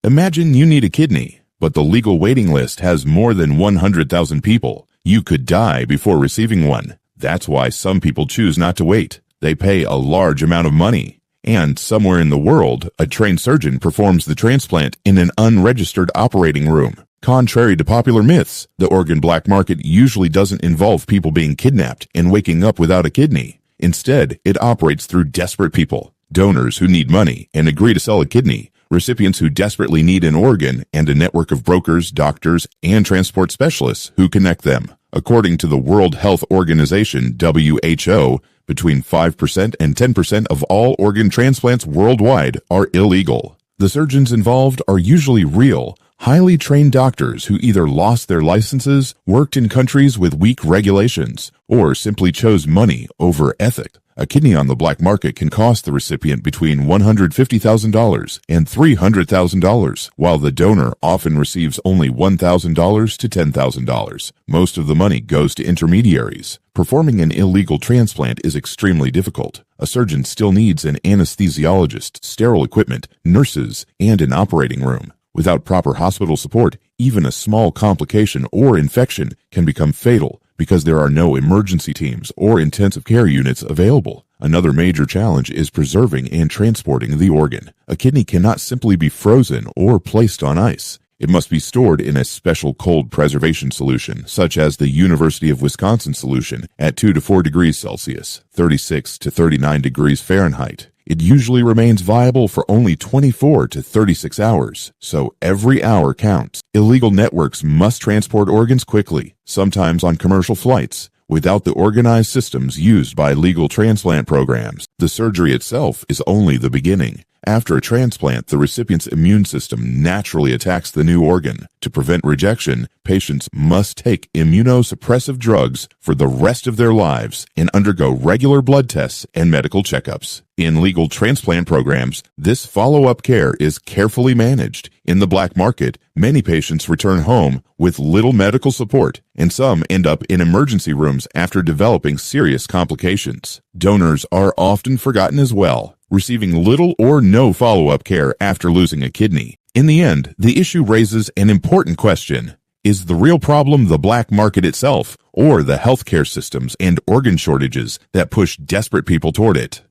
Imagine you need a kidney, but the legal waiting list has more than 100,000 people. You could die before receiving one. That's why some people choose not to wait. They pay a large amount of money. And somewhere in the world, a trained surgeon performs the transplant in an unregistered operating room. Contrary to popular myths, the organ black market usually doesn't involve people being kidnapped and waking up without a kidney. Instead, it operates through desperate people, donors who need money and agree to sell a kidney, recipients who desperately need an organ, and a network of brokers, doctors, and transport specialists who connect them. According to the World Health Organization, WHO, between 5% and 10% of all organ transplants worldwide are illegal. The surgeons involved are usually real, highly trained doctors who either lost their licenses, worked in countries with weak regulations, or simply chose money over ethic. A kidney on the black market can cost the recipient between $150,000 and $300,000, while the donor often receives only $1,000 to $10,000. Most of the money goes to intermediaries. Performing an illegal transplant is extremely difficult. A surgeon still needs an anesthesiologist, sterile equipment, nurses, and an operating room. Without proper hospital support, even a small complication or infection can become fatal because there are no emergency teams or intensive care units available. Another major challenge is preserving and transporting the organ. A kidney cannot simply be frozen or placed on ice. It must be stored in a special cold preservation solution, such as the University of Wisconsin solution, at 2 to 4 degrees Celsius, 36 to 39 degrees Fahrenheit. It usually remains viable for only 24 to 36 hours, so every hour counts. Illegal networks must transport organs quickly, sometimes on commercial flights, without the organized systems used by legal transplant programs. The surgery itself is only the beginning. After a transplant, the recipient's immune system naturally attacks the new organ. To prevent rejection, patients must take immunosuppressive drugs for the rest of their lives and undergo regular blood tests and medical checkups. In legal transplant programs, this follow-up care is carefully managed. In the black market, many patients return home with little medical support, and some end up in emergency rooms after developing serious complications. Donors are often forgotten as well, receiving little or no follow-up care after losing a kidney. In the end, the issue raises an important question. Is the real problem the black market itself, or the healthcare systems and organ shortages that push desperate people toward it?